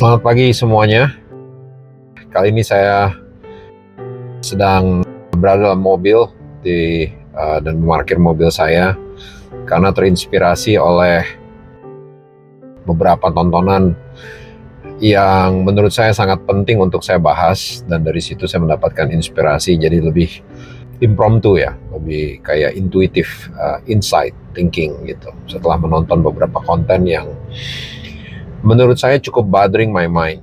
Selamat pagi semuanya. Kali ini saya sedang berada dalam mobil dan memarkir mobil saya karena terinspirasi oleh beberapa tontonan yang menurut saya sangat penting untuk saya bahas, dan dari situ saya mendapatkan inspirasi. Jadi lebih impromptu ya, lebih kayak intuitif, insight thinking gitu. Setelah menonton beberapa konten yang menurut saya cukup bothering my mind.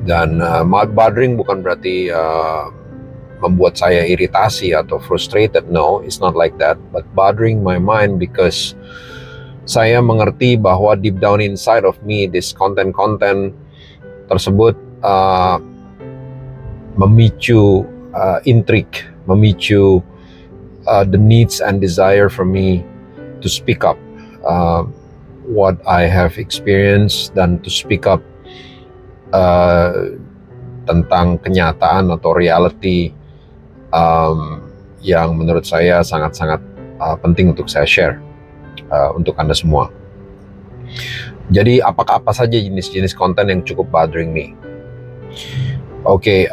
Dan bothering bukan berarti membuat saya iritasi atau frustrated. No, it's not like that. But bothering my mind because saya mengerti bahwa deep down inside of me, this konten-konten tersebut memicu intrigue, memicu the needs and desire for me to speak up what I have experienced, dan to speak up tentang kenyataan atau reality yang menurut saya sangat-sangat penting untuk saya share untuk Anda semua. Jadi apakah apa saja jenis-jenis konten yang cukup bothering me? Oke,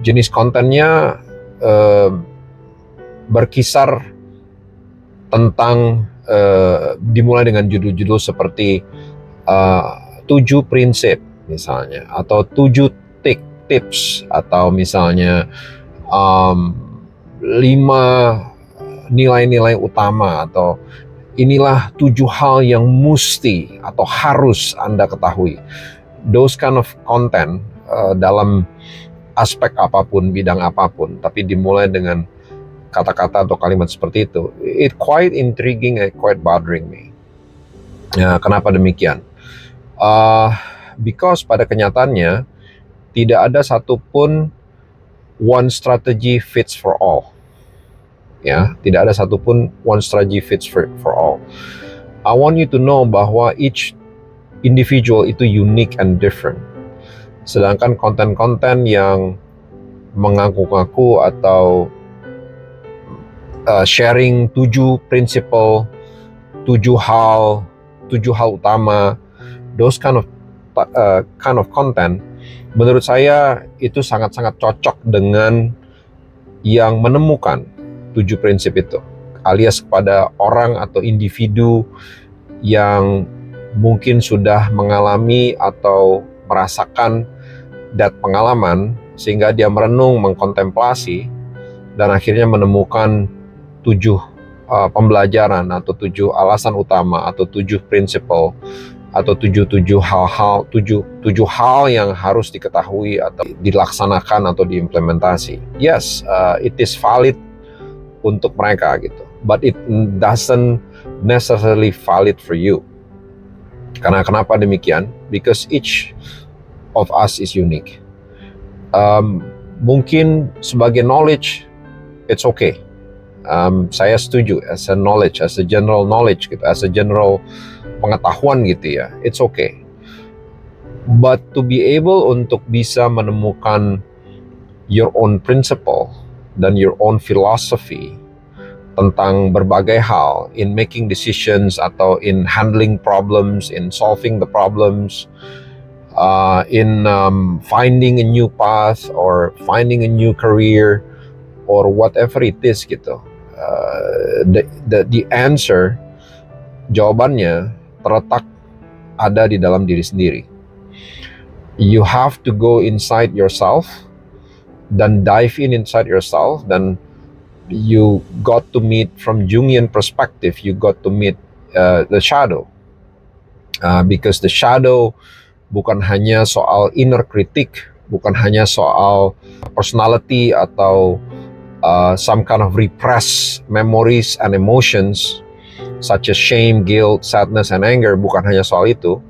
jenis kontennya berkisar tentang dimulai dengan judul-judul seperti 7 prinsip misalnya, atau 7 tips, atau misalnya 5 nilai-nilai utama, atau inilah 7 hal yang mesti atau harus Anda ketahui. Those kind of content dalam aspek apapun, bidang apapun, tapi dimulai dengan kata-kata atau kalimat seperti itu, it quite intriguing and quite bothering me. Ya, kenapa demikian? Because pada kenyataannya tidak ada satupun one strategy fits for all. Ya, tidak ada satupun one strategy fits for all. I want you to know bahwa each individual itu unique and different. Sedangkan konten-konten yang mengaku-ngaku atau sharing 7 prinsipal, 7 hal utama, those kind of content, menurut saya itu sangat-sangat cocok dengan yang menemukan 7 prinsip itu, alias kepada orang atau individu yang mungkin sudah mengalami atau merasakan that pengalaman, sehingga dia merenung, mengkontemplasi, dan akhirnya menemukan 7 pembelajaran atau 7 alasan utama atau 7 prinsipal atau 7 hal yang harus diketahui atau dilaksanakan atau diimplementasi. Yes, it is valid untuk mereka gitu, but it doesn't necessarily valid for you. Karena kenapa demikian? Because each of us is unique. Mungkin sebagai knowledge, it's okay. Saya setuju as a knowledge, as a general knowledge gitu, as a general pengetahuan gitu ya, it's okay. But to be able untuk bisa menemukan your own principle dan your own philosophy tentang berbagai hal in making decisions atau in handling problems, in solving the problems, in finding a new path or finding a new career or whatever it is gitu. The answer, jawabannya terletak ada di dalam diri sendiri. You have to go inside yourself dan dive inside yourself, dan you got to meet from Jungian perspective, you got to meet the shadow, because the shadow bukan hanya soal inner critic, bukan hanya soal personality atau some kind of repressed memories and emotions such as shame, guilt, sadness, and anger. Bukan hanya soal itu,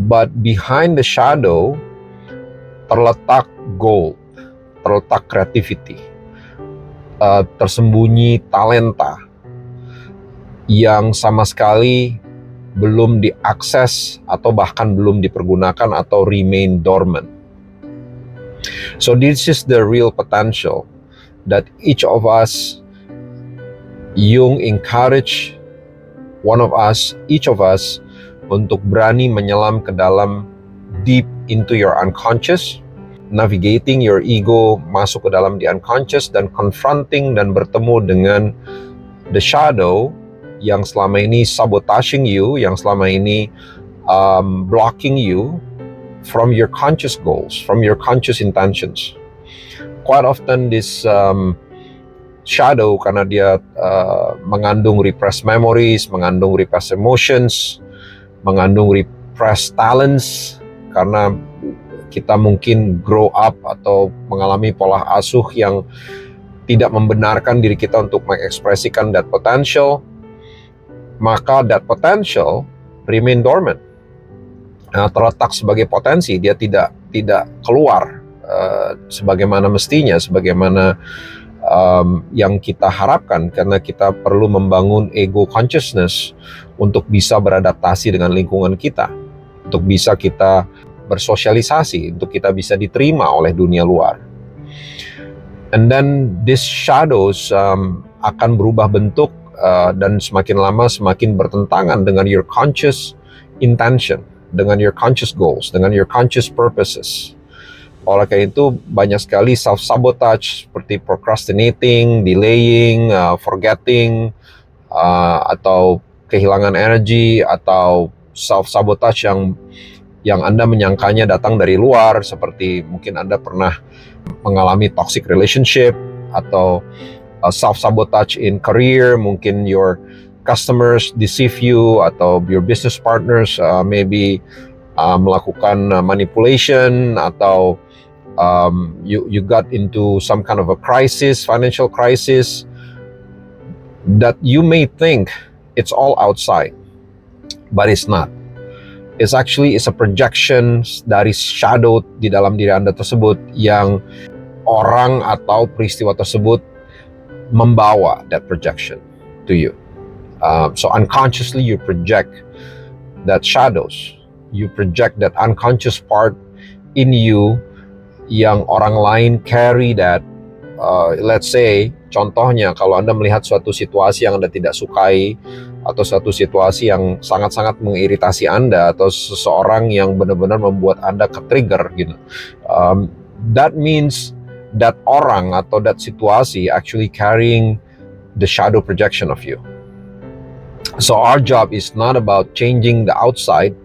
but behind the shadow terletak gold, terletak creativity, tersembunyi talenta yang sama sekali belum diakses atau bahkan belum dipergunakan atau remain dormant. So this is the real potential that each of us, Jung encourage each of us untuk berani menyelam ke dalam deep into your unconscious, navigating your ego masuk ke dalam the unconscious dan confronting dan bertemu dengan the shadow yang selama ini sabotaging you, yang selama ini blocking you from your conscious goals, from your conscious intentions. Quite often this shadow, karena dia mengandung repressed memories, mengandung repressed emotions, mengandung repressed talents, karena kita mungkin grow up atau mengalami pola asuh yang tidak membenarkan diri kita untuk mengekspresikan that potential, maka that potential remain dormant. Terletak sebagai potensi, dia tidak keluar sebagaimana mestinya, sebagaimana yang kita harapkan, karena kita perlu membangun ego consciousness untuk bisa beradaptasi dengan lingkungan kita, untuk bisa kita bersosialisasi, untuk kita bisa diterima oleh dunia luar. And then these shadows akan berubah bentuk dan semakin lama semakin bertentangan dengan your conscious intention, dengan your conscious goals, dengan your conscious purposes. Oleh karena itu banyak sekali self-sabotage seperti procrastinating, delaying, forgetting, atau kehilangan energi, atau self-sabotage yang Anda menyangkanya datang dari luar, seperti mungkin Anda pernah mengalami toxic relationship, atau self-sabotage in career, mungkin your customers deceive you, atau your business partners maybe melakukan manipulation, atau you got into some kind of a crisis, financial crisis, that you may think it's all outside, but it's not. It's actually a projection dari shadow di dalam diri Anda tersebut yang orang atau peristiwa tersebut membawa that projection to you. So unconsciously you project that shadows, you project that unconscious part in you yang orang lain carry that. Let's say, contohnya kalau Anda melihat suatu situasi yang Anda tidak sukai, atau suatu situasi yang sangat-sangat mengiritasi Anda, atau seseorang yang benar-benar membuat Anda ke-trigger gitu. That means that orang atau that situasi actually carrying the shadow projection of you. So our job is not about changing the outside.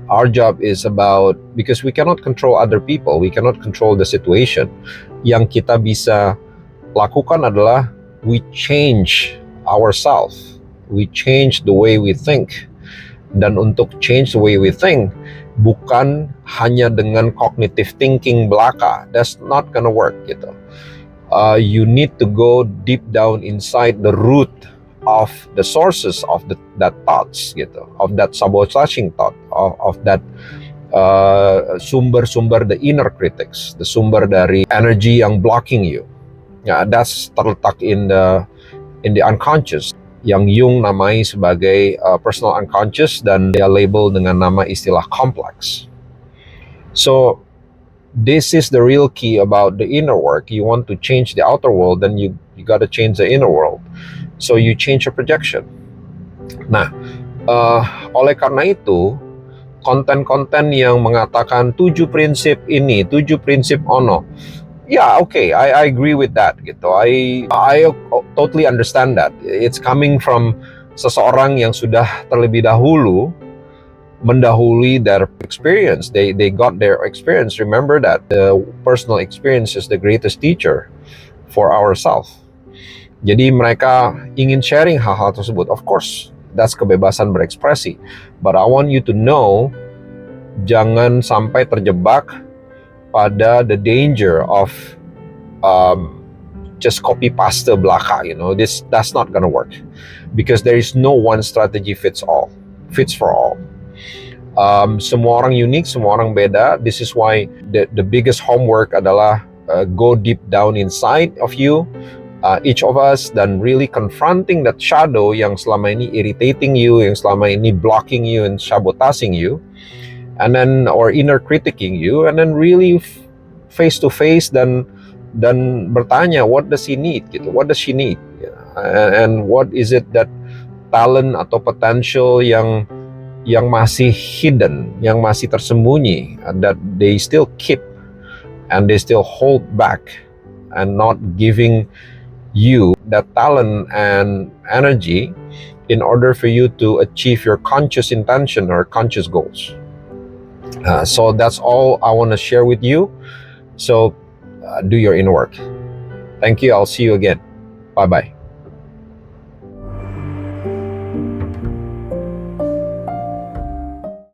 Our job is about, because we cannot control other people, we cannot control the situation. Yang kita bisa lakukan adalah we change ourselves, we change the way we think. Dan untuk change the way we think, bukan hanya dengan cognitive thinking belaka, that's not gonna work gitu. You need to go deep down inside the root of the sources of that thoughts gitu, of that sabotaging thought, of that sumber-sumber the inner critics, the sumber dari energy yang blocking you. That's terletak in the unconscious, yang Jung namai sebagai personal unconscious, dan dia label dengan nama istilah complex. So this is the real key about the inner work. You want to change the outer world, then you got to change the inner world. So you change your projection. Nah, oleh karena itu, konten-konten yang mengatakan 7 prinsip ini, 7 prinsip ono, okay, I agree with that gitu. I totally understand that. It's coming from seseorang yang sudah terlebih dahulu mendahului their experience. They got their experience. Remember that the personal experience is the greatest teacher for ourselves. Jadi mereka ingin sharing hal-hal tersebut. Of course, that's kebebasan berekspresi. But I want you to know, jangan sampai terjebak pada the danger of just copy paste belaka. That's not gonna work, because there is no one strategy fits for all. Semua orang unik, semua orang beda. This is why the biggest homework adalah go deep down inside of you, each of us, dan really confronting that shadow yang selama ini irritating you, yang selama ini blocking you and sabotaging you, and then or inner critiquing you, and then really face to face dan bertanya, what does he need gitu, what does she need, and what is it that talent atau potential yang yang masih hidden, yang masih tersembunyi, that they still keep and they still hold back and not giving you that talent and energy in order for you to achieve your conscious intention or conscious goals. So that's all I want to share with you. So do your inner work. Thank you. I'll see you again. Bye-bye.